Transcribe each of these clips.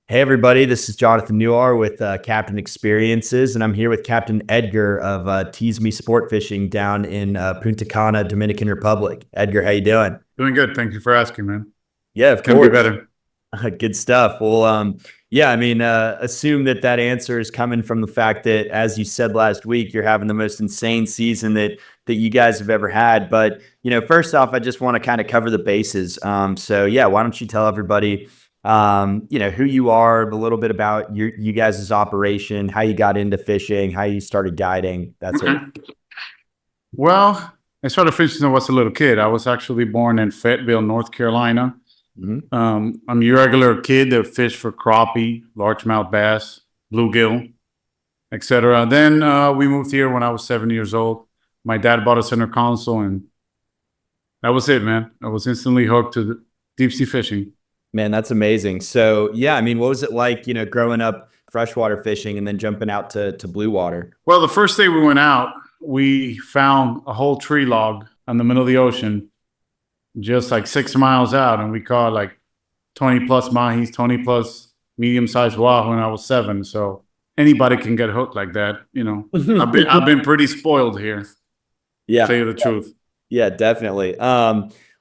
Hey everybody, this is Jonathan Newar with Captain Experiences, and I'm here with Captain Edgar of Tease Me Sport Fishing down in Punta Cana, Dominican Republic. Edgar, how you doing? Doing good. Thank you for asking, man. Yeah, of Can be course. better. Good stuff. Well, yeah, I mean, assume that answer is coming from the fact that, as you said last week, you're having the most insane season that you guys have ever had. But first off, I just want to kind of cover the bases. So yeah, why don't you tell everybody, who you are, a little bit about you guys' operation, how you got into fishing, how you started guiding, that sort of. Okay. Well, I started fishing when I was a little kid. I was actually born in Fayetteville, North Carolina. Mhm. I'm your regular kid that fished for crappie, largemouth bass, bluegill, etc. Then we moved here when I was 7 years old. My dad bought a center console, and that was it, man. I was instantly hooked to the deep sea fishing. Man, that's amazing. So yeah, I mean, what was it like, growing up freshwater fishing and then jumping out to blue water? Well, the first day we went out, we found a whole tree log in the middle of the ocean, just like 6 miles out, and we caught like 20 plus mahis, 20 plus medium-sized wahoo when I was 7. So anybody can get hooked like that. I've been pretty spoiled here, to Yeah. tell you the truth. Yeah, definitely.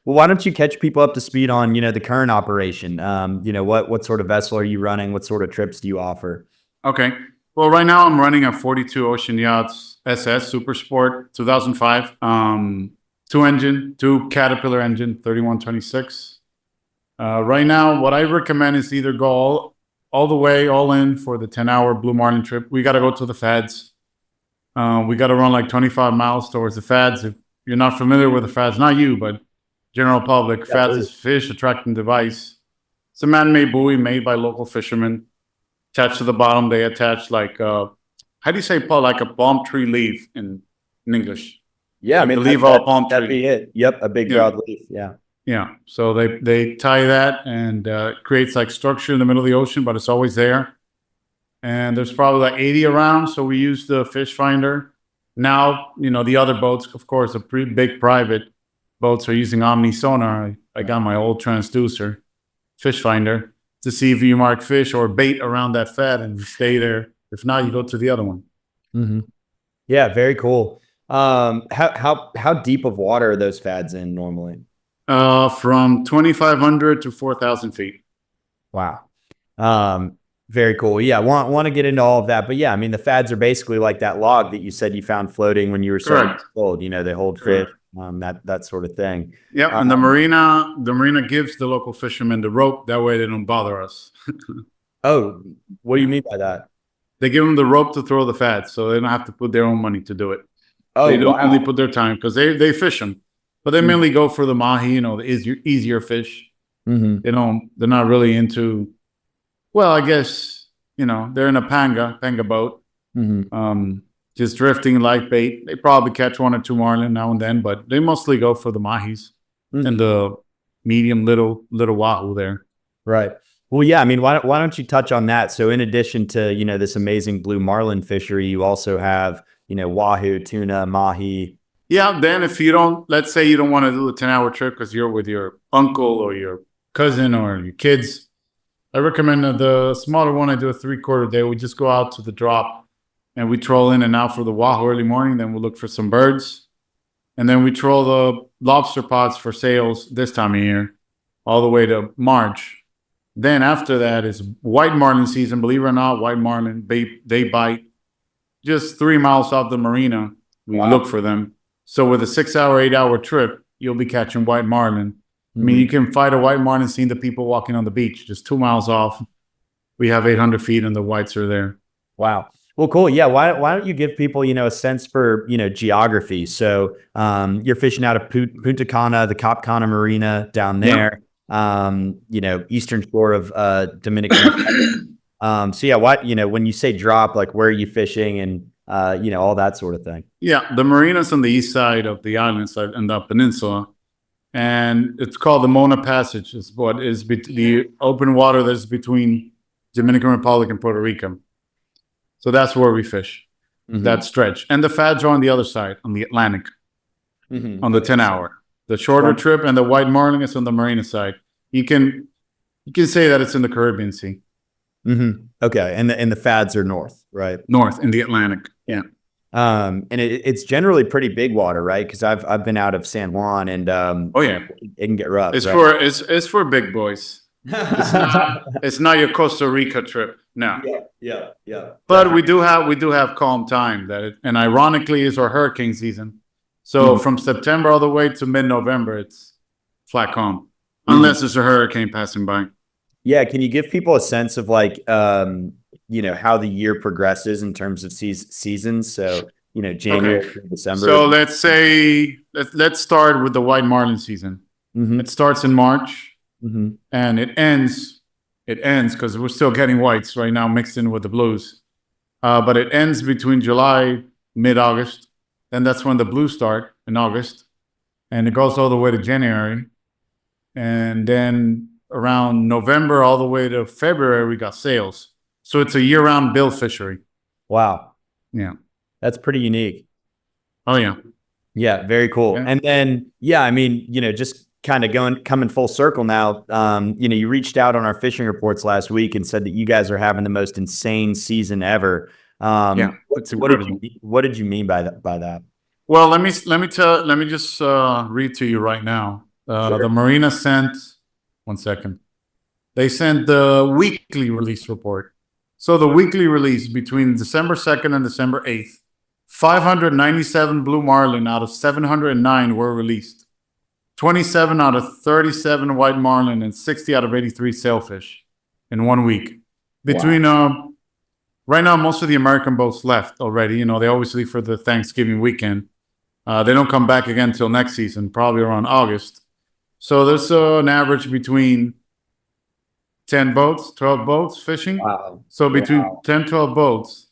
Well, why don't you catch people up to speed on, the current operation? What sort of vessel are you running? What sort of trips do you offer? Okay. Well, right now I'm running a 42 Ocean Yachts SS Super Sport 2005. Two Caterpillar engine, 3126. Right now, what I recommend is either go all the way, all in for the 10-hour Blue Marlin trip. We got to go to the Fads. We got to run like 25 miles towards the Fads. If you're not familiar with the Fads, not you, but general public, Fads is fish attracting device. It's a man-made buoy made by local fishermen. Attached to the bottom, they attach like, how do you say, Paul? Like a palm tree leaf in English. Yeah, I mean, the leaf of a palm that'd tree. be it. Yep, a big Yeah. broad leaf. Yeah. Yeah. So they tie that, and it creates like structure in the middle of the ocean, but it's always there. And there's probably like 80 around. So we use the fish finder. Now, the other boats, of course, the pretty big private boats are using omni sonar. I got my old transducer fish finder to see if you mark fish or bait around that fad and you stay there. If not, you go to the other one. Hmm. Yeah, very cool. How deep of water are those fads in normally? From 2,500 to 4,000 feet. Wow. Very cool. Yeah, want to get into all of that, but yeah, I mean, the fads are basically like that log that you said you found floating when you were so old. They hold fish, that sort of thing. Yep, and the marina gives the local fishermen the rope. That way they don't bother us. Oh, what do you mean by that? They give them the rope to throw the fads, so they don't have to put their own money to do it. Oh, they don't wow. only put their time because they fish them, but they mainly go for the mahi, the easier fish. Mm-hmm. They're not really into. Well, I guess they're in a panga boat, just drifting light bait. They probably catch one or two marlin now and then, but they mostly go for the mahis and the medium little wahoo there. Right. Well, yeah, I mean, why don't you touch on that? So in addition to, this amazing blue marlin fishery, you also have, wahoo, tuna, mahi. Yeah, then if let's say you don't want to do a 10-hour trip because you're with your uncle or your cousin or your kids, I recommend the smaller one. I do a 3/4 day. We just go out to the drop and we troll in and out for the wahoo early morning. Then we'll look for some birds. And then we troll the lobster pots for sales this time of year all the way to March. Then after that is white marlin season. Believe it or not, white marlin, they bite just 3 miles off the marina. We look for them. So with a 6-hour, 8-hour trip, you'll be catching white marlin. I mean, you can fight a white marlin seeing the people walking on the beach just 2 miles off. We have 800 feet and the whites are there. Wow. Well, cool. Yeah. Why don't you give people, a sense for, geography? So you're fishing out of Punta Cana, the Cap Cana Marina down there. Yep. Eastern shore of Dominican Republic. So yeah, when you say drop, like where are you fishing and all that sort of thing? Yeah, the marina's on the east side of the island side and the peninsula, and it's called the Mona Passage. It's what is the open water that's between Dominican Republic and Puerto Rico. So that's where we fish, that stretch. And the fads are on the other side, on the Atlantic, on the 10-hour. The shorter trip and the white marlin is on the marina side. You can say that it's in the Caribbean Sea. Okay, and the fads are north, right? North in the Atlantic. Yeah. And it's generally pretty big water, right? Because I've been out of San Juan, and Oh yeah, it can get rough. it's Right? for it's for big boys. It's not your Costa Rica trip. No. Yeah. But we do have calm time and ironically is our hurricane season. So from September all the way to mid-November, it's flat calm, unless there's a hurricane passing by. Yeah, can you give people a sense of like how the year progresses in terms of seasons? So January through December. So let's say let's start with the white marlin season. It starts in March and it ends because we're still getting whites right now mixed in with the blues. But it ends between July, mid-August. Then that's when the blues start in August. And it goes all the way to January. And then around November all the way to February, we got sales. So it's a year-round bill fishery. Wow. Yeah. That's pretty unique. Oh, yeah. Yeah, very cool. Yeah. And then, just kind of coming full circle now, you reached out on our fishing reports last week and said that you guys are having the most insane season ever. What did you mean by that? Well, let me just read to you right now. Sure. The marina sent, 1 second. They sent the weekly release report. So the weekly release between December 2nd and December 8th, 597 blue marlin out of 709 were released. 27 out of 37 white marlin and 60 out of 83 sailfish in 1 week. Between right now, most of the American boats left already. They always leave for the Thanksgiving weekend. They don't come back again until next season, probably around August. So there's an average between 10 boats, 12 boats fishing. Wow. So between 10, 12 boats,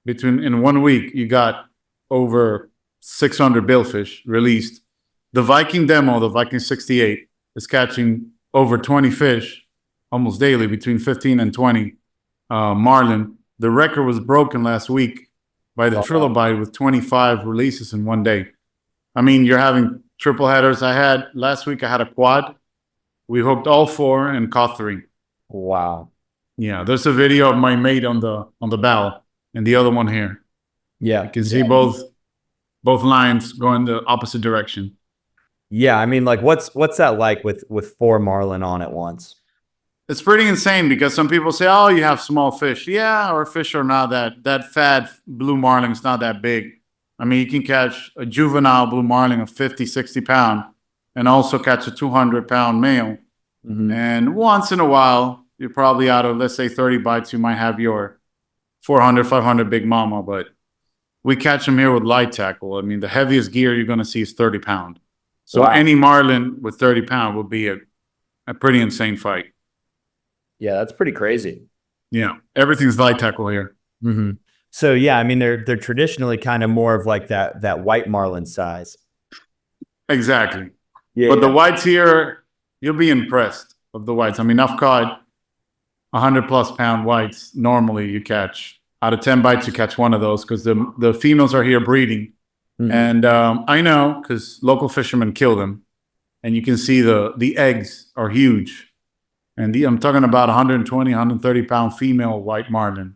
in 1 week, you got over 600 billfish released. The Viking demo, the Viking 68, is catching over 20 fish almost daily, between 15 and 20 marlin. The record was broken last week by the trilobite with 25 releases in 1 day. I mean, you're having triple headers. Last week I had a quad. We hooked all 4 and caught 3. Wow. Yeah, there's a video of my mate on the bow and the other one here. Yeah. You can see both lines going the opposite direction. Yeah, I mean, like, what's that like with 4 marlin on at once? It's pretty insane because some people say, "Oh, you have small fish." Yeah, our fish are not that fat. Blue marlin is not that big. I mean, you can catch a juvenile blue marlin of 50, 60 pound and also catch a 200-pound male. And once in a while, you're probably out of, let's say, 30 bites, you might have your 400, 500 big mama, but we catch them here with light tackle. I mean, the heaviest gear you're going to see is 30 pound. So any marlin with 30 pound will be a pretty insane fight. Yeah, that's pretty crazy. Yeah, everything's light tackle here. So yeah, I mean, they're traditionally kind of more of like that white marlin size. Exactly. Yeah, but the whites here, you'll be impressed of the whites. I mean, I've caught 100+ pound whites. Normally, you catch out of 10 bites, you catch 1 of those because the females are here breeding. And I know because local fishermen kill them, and you can see the eggs are huge. And I'm talking about 120, 130-pound female white marlin.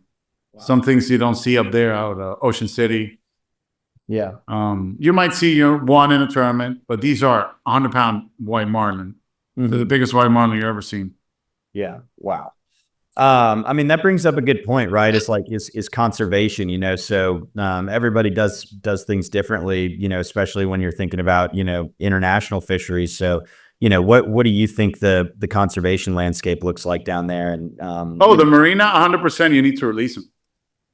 Wow. Some things you don't see up there out of Ocean City. Yeah. You might see 1 in a tournament, but these are 100-pound white marlin. They're the biggest white marlin you've ever seen. Yeah. Wow. I mean, that brings up a good point, right? It's like is conservation, so everybody does things differently, especially when you're thinking about, international fisheries. So, what do you think the conservation landscape looks like down there? And the marina, 100%, you need to release them.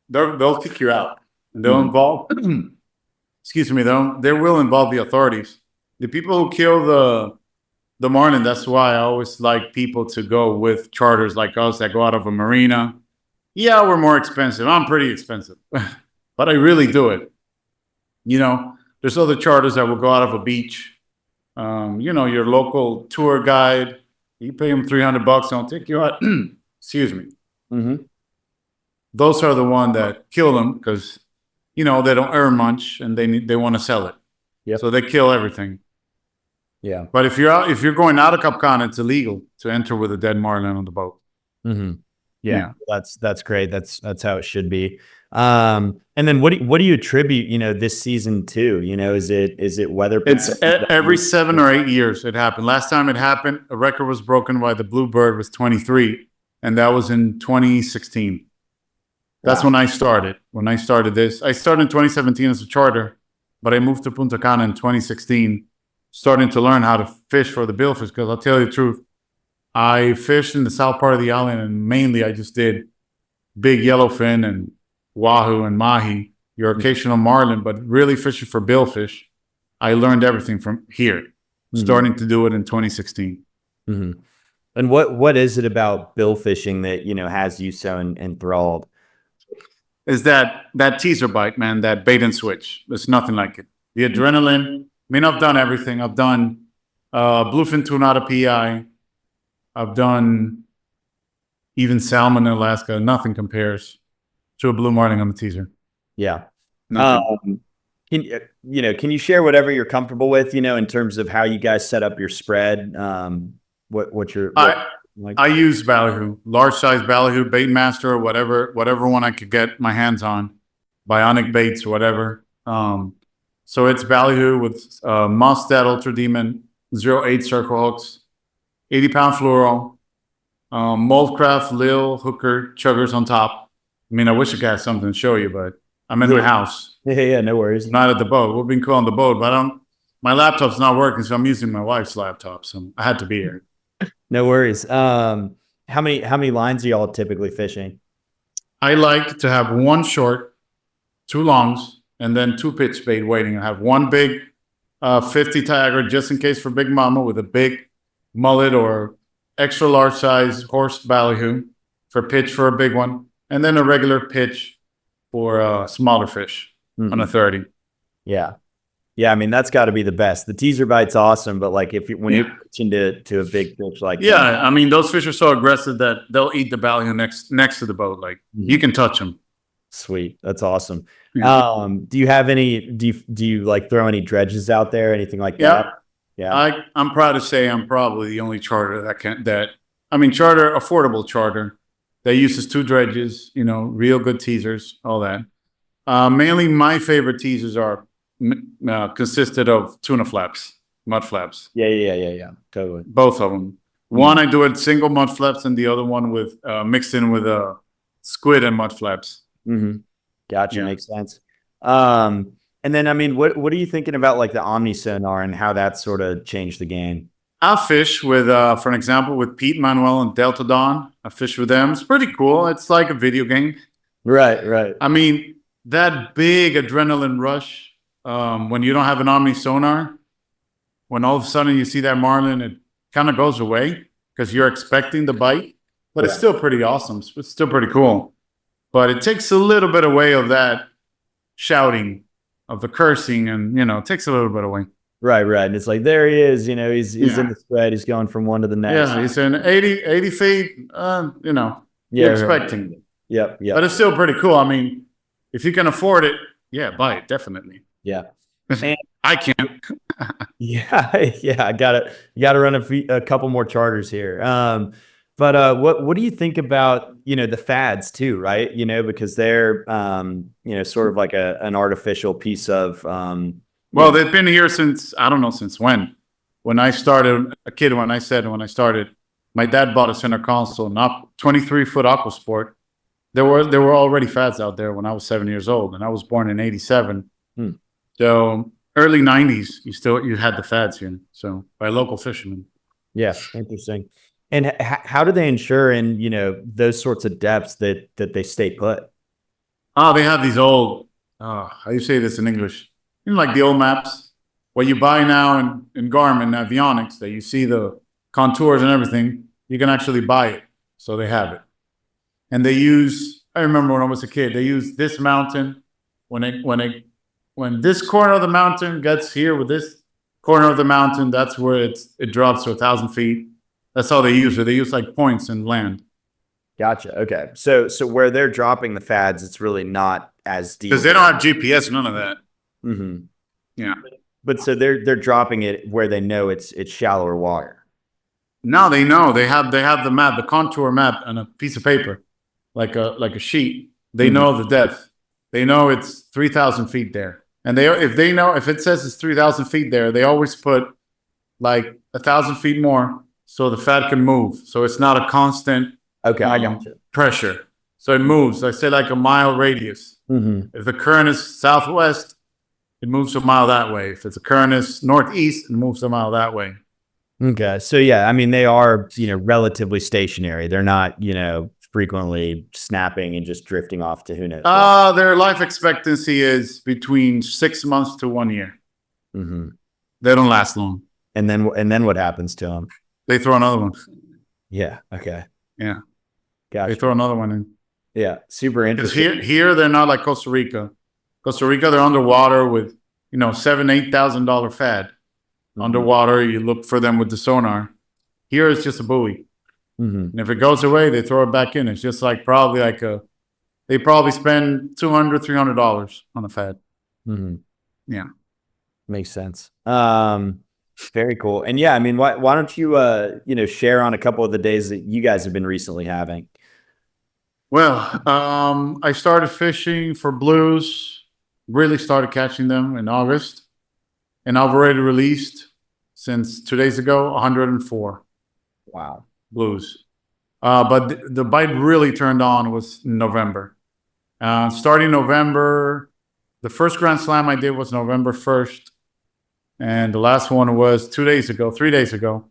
They'll kick you out. They'll involve, excuse me, they will involve the authorities. The people who kill the marlin, that's why I always like people to go with charters like us that go out of a marina. Yeah, we're more expensive. I'm pretty expensive, but I really do it. There's other charters that will go out of a beach. Your local tour guide, you pay them $300, they'll take you out. Excuse me. Those are the ones that kill them because, they don't earn much and they want to sell it. Yep. So they kill everything. Yeah. But if you're going out of Capt, it's illegal to enter with a dead marlin on the boat. Yeah, that's great. That's how it should be. And then what do you attribute, this season to? Is it weather It's patterns? every 7 or 8 years it happened. Last time it happened, a record was broken by the Bluebird was 23, and that was in 2016. That's Wow. when I started. When I started this, I started in 2017 as a charter, but I moved to Punta Cana in 2016, starting to learn how to fish for the billfish. Because I'll tell you the truth, I fished in the south part of the island, and mainly I just did big yellowfin and wahoo and mahi, your occasional marlin, but really fishing for billfish. I learned everything from here, starting to do it in 2016. Mm-hmm. And what is it about bill fishing that, has you so enthralled? Is that teaser bite, man, that bait and switch. There's nothing like it. The adrenaline. I mean, I've done everything. I've done bluefin tuna PI. I've done even salmon in Alaska. Nothing compares to a blue marlin on the teaser. Yeah. Nothing. Can you share whatever you're comfortable with, in terms of how you guys set up your spread? I use ballyhoo, large size ballyhoo, bait master, or whatever one I could get my hands on, bionic baits or whatever. So it's ballyhoo with Mustad Ultra Demon 08 circle hooks, 80-pound fluoro, Moldcraft Lil hooker chuggers on top. I mean, I wish I could have something to show you, but I'm in my house. Yeah, no worries. Not at the boat. We've been cool on the boat, but my laptop's not working, so I'm using my wife's laptop. So I had to be here. No worries. How many lines are y'all typically fishing? I like to have one short, two longs, and then two pitch bait waiting. I have one big 50 Tiagra just in case for Big Mama with a big mullet or extra large size horse ballyhoo for pitch for a big one, and then a regular pitch for smaller fish on a 30. Yeah. Yeah, I mean, that's got to be the best. The teaser bite's awesome, but like when you're pitching to a big fish like that. I mean, those fish are so aggressive that they'll eat the ballyhoo next to the boat. Like you can touch them. Sweet, that's awesome. Do you have any? Do you like throw any dredges out there? Anything like that? Yeah. I'm proud to say I'm probably the only charter charter affordable charter that uses two dredges. Real good teasers, all that. Mainly, my favorite teasers are. Consisted of tuna flaps, mud flaps. Yeah. Totally. Both of them. One I do it single mud flaps, and the other one with mixed in with squid and mud flaps. Gotcha. Yeah. Makes sense. And then I mean, what are you thinking about like the omni sonar and how that sort of changed the game? I fish with, for an example, with Pete Manuel and Delta Dawn. I fish with them. It's pretty cool. It's like a video game. Right. I mean, that big adrenaline rush. When you don't have an omni sonar, when all of a sudden you see that marlin, it kind of goes away because you're expecting the bite, but it's still pretty awesome. It's still pretty cool, but it takes a little bit away of that shouting, of the cursing, and it takes a little bit away. Right. And it's like, there he is, he's in the spread. He's going from one to the next. Yeah, he's in 80 feet, you're expecting. Yep. But it's still pretty cool. I mean, if you can afford it, buy it, definitely. Yeah. I can't. Yeah. I got to run a couple more charters here. But what do you think about, the fads too, right? Because they're, sort of like an artificial piece of, well, they've been here since, I don't know since when. When I started, when I started, my dad bought a center console, not 23-foot Aquasport. There were already fads out there when I was 7 years old, and I was born in 87. So early 90s, you had the fads here. So by local fishermen. Yeah, interesting. And how do they ensure in those sorts of depths that they stay put? Oh, they have these old. How do you say this in English? Like the old maps. What you buy now in Garmin avionics, that you see the contours and everything. You can actually buy it, so they have it. And they use. I remember when I was a kid, they used this mountain when this corner of the mountain gets here with this corner of the mountain, that's where it drops to 1,000 feet. That's how they use it. They use like points in land. Gotcha. Okay. So where they're dropping the fads, it's really not as deep. Because they don't have GPS, none of that. Yeah. But so they're dropping it where they know it's shallower water. No, they know. They have the map, the contour map on a piece of paper. like a sheet. They know the depth. They know it's 3,000 feet there. And if it says it's 3,000 feet there, they always put like 1,000 feet more so the fat can move. So it's not a constant Okay, I got you. pressure. So it moves. I say like a mile radius. If the current is southwest, it moves a mile that way. If it's a current is northeast, it moves a mile that way. Okay. So yeah, I mean, they are, relatively stationary. They're not, frequently snapping and just drifting off to who knows. Their life expectancy is between 6 months to 1 year. They don't last long. And then what happens to them? They throw another one. Yeah. Okay. Yeah. Gotcha. They throw another one in. Yeah. Super Because interesting. here they're not like Costa Rica. Costa Rica, they're underwater with, $7,000-8,000 fad. Underwater, you look for them with the sonar. Here it's just a buoy. And if it goes away, they throw it back in. It's just like they probably spend $200-300 on a fad. Yeah. Makes sense. Very cool. And yeah, I mean, why don't you, share on a couple of the days that you guys have been recently having? Well, I started fishing for blues, really started catching them in August. And I've already released, since 2 days ago, 104 Wow. blues. But the bite really turned on was in November. Starting November, the first Grand Slam I did was November 1st. And the last one was 3 days ago.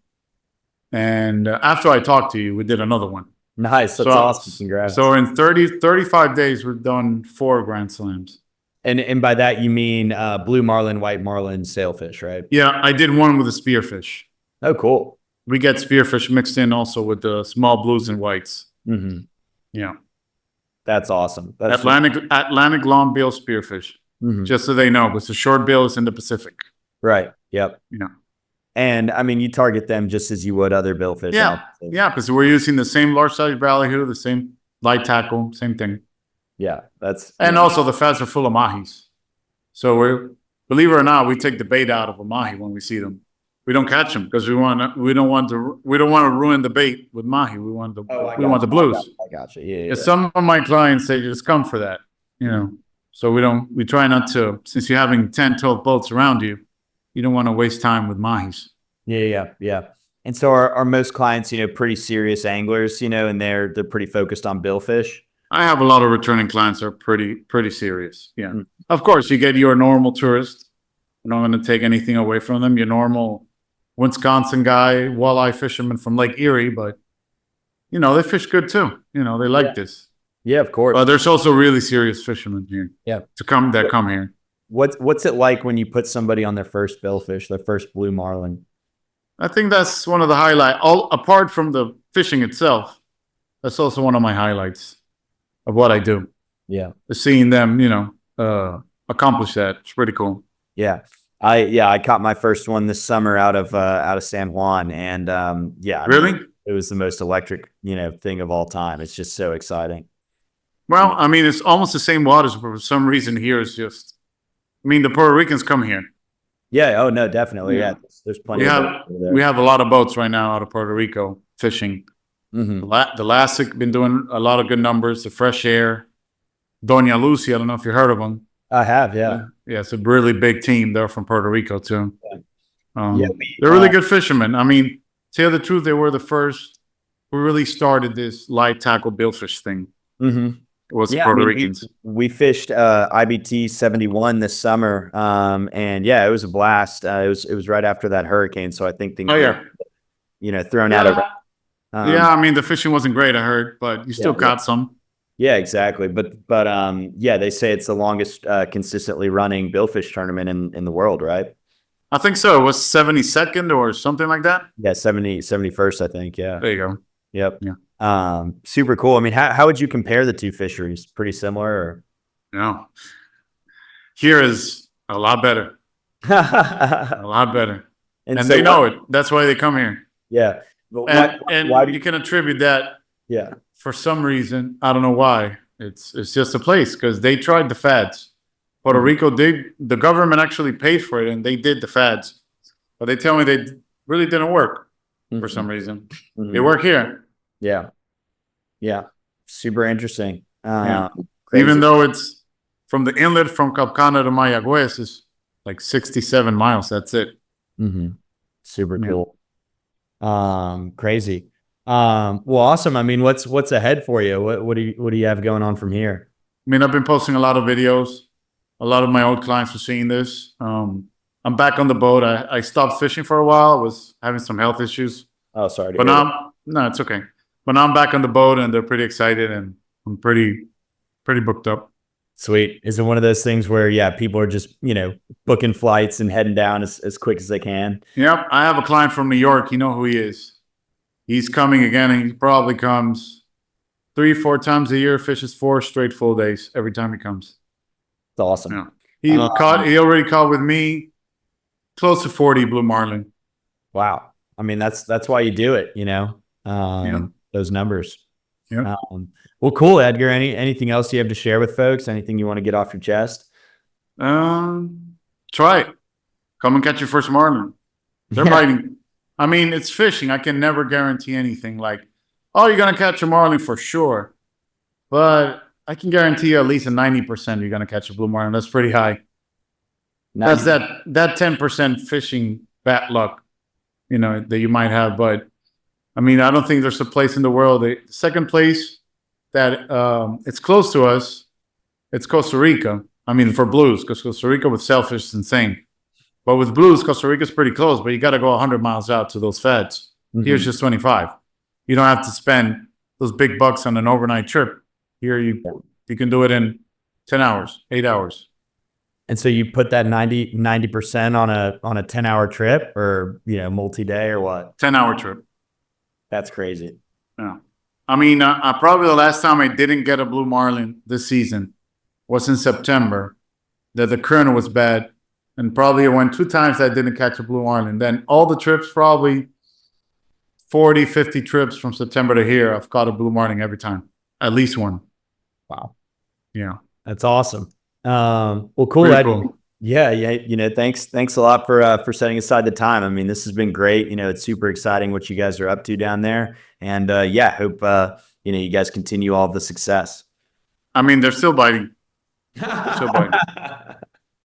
And after I talked to you, we did another one. Nice. That's awesome. Congrats. So in 35 days, we've done 4 Grand Slams. And by that, you mean blue marlin, white marlin, sailfish, right? Yeah, I did one with a spearfish. Oh, cool. We get spearfish mixed in also with the small blues and whites. Yeah. That's awesome. That's Atlantic longbill spearfish. Just so they know, because the short bill is in the Pacific. Right. Yep. Yeah. And I mean, you target them just as you would other billfish. Yeah. Yeah, because we're using the same large size ballyhoo, the same light tackle, same thing. Yeah. And also the fads are full of mahis. So believe it or not, we take the bait out of a mahi when we see them. We don't catch them because we don't want to ruin the bait with mahi. We want the blues. I got you. Yeah. Some of my clients say just come for that, So we try not to, since you're having 10, 12 boats around you, you don't want to waste time with mahis. Yeah. And so are most clients, pretty serious anglers, and they're pretty focused on billfish? I have a lot of returning clients that are pretty serious. Yeah. Of course, you get your normal tourist. I'm not going to take anything away from them. Your normal Wisconsin guy, walleye fisherman from Lake Erie, but they fish good too. They like this. Yeah, of course. But there's also really serious fishermen here. Yeah. That come here. What's it like when you put somebody on their first billfish, their first blue marlin? I think that's one of the highlights. Apart from the fishing itself, that's also one of my highlights of what I do. Yeah. Seeing them, accomplish that. It's pretty cool. Yeah. I caught my first one this summer out of San Juan, and Really? It was the most electric, thing of all time. It's just so exciting. Well, I mean, it's almost the same waters, but for some reason here it's just, the Puerto Ricans come here. Yeah. Oh no, definitely. Yeah. There's plenty. We have a lot of boats right now out of Puerto Rico fishing. The Lassic been doing a lot of good numbers. The Fresh Air, Doña Lucy. I don't know if you heard of them. I have. Yeah. Yeah, it's a really big team. They're from Puerto Rico too. Yeah. They're really good fishermen. I mean, to tell the truth, they were the first who really started this light tackle billfish thing. It was Puerto Ricans. We fished IBT 71 this summer, and yeah, it was a blast. It was right after that hurricane, so I think things thrown out of. The fishing wasn't great, I heard, but you still caught some. Yeah, exactly. But they say it's the longest consistently running billfish tournament in the world, right? I think so. It was 72nd or something like that. Yeah, 71st, I think. Yeah. There you go. Yep. Yeah. Super cool. I mean, how would you compare the two fisheries? Pretty similar? Or? No. Here is a lot better. A lot better. And so they know it. That's why they come here. Yeah. Why you can attribute that. Yeah. For some reason, I don't know why. It's just a place because they tried the fads. Puerto Rico the government actually paid for it and they did the fads. But they tell me they really didn't work for some reason. They work here. Yeah. super interesting. Yeah. Crazy. Even though it's from the inlet from Capt to Mayagüez is like 67 miles. That's it. Super Yeah. cool. Crazy. Well, awesome. I mean, what's ahead for you? What do you have going on from here? I mean, I've been posting a lot of videos. A lot of my old clients are seeing this. I'm back on the boat. I stopped fishing for a while. I was having some health issues. Oh, sorry to But hear that. now, no, it's okay. But now I'm back on the boat and they're pretty excited and I'm pretty booked up. Sweet. Is it one of those things where, yeah, people are just, booking flights and heading down as quick as they can? Yep. I have a client from New York. You know who he is. He's coming again and he probably comes 3-4 times a year, fishes 4 straight full days every time he comes. It's awesome. Yeah. He already caught with me close to 40 Blue Marlin. Wow. I mean, that's why you do it, those numbers. Yeah. Well, cool, Edgar. Anything else you have to share with folks? Anything you want to get off your chest? Try it. Come and catch your first marlin. They're biting. I mean, it's fishing. I can never guarantee anything like, oh, you're going to catch a marlin for sure. But I can guarantee you at least a 90% you're going to catch a blue marlin. That's pretty high. That's that 10% fishing bad luck, that you might have. But I mean, I don't think there's a place in the world. The second place that it's close to us, it's Costa Rica. I mean, for blues, because Costa Rica with sailfish is insane. But with blues, Costa Rica's pretty close, but you got to go 100 miles out to those feds. Here's just 25. You don't have to spend those big bucks on an overnight trip. Here you can do it in 10 hours, 8 hours. And so you put that 90% on a 10-hour trip or, multi-day or what? 10-hour trip. That's crazy. Yeah. I mean, probably the last time I didn't get a blue marlin this season was in September, that the current was bad. And probably it went 2 times I didn't catch a blue marlin. Then all the trips, probably 40, 50 trips from September to here, I've caught a blue marlin every time. At least one. Wow. Yeah. That's awesome. Well, cool, Ed. Cool. Yeah. Thanks a lot for setting aside the time. I mean, this has been great. It's super exciting what you guys are up to down there. And hope you guys continue all of the success. I mean, they're still biting. They're still biting.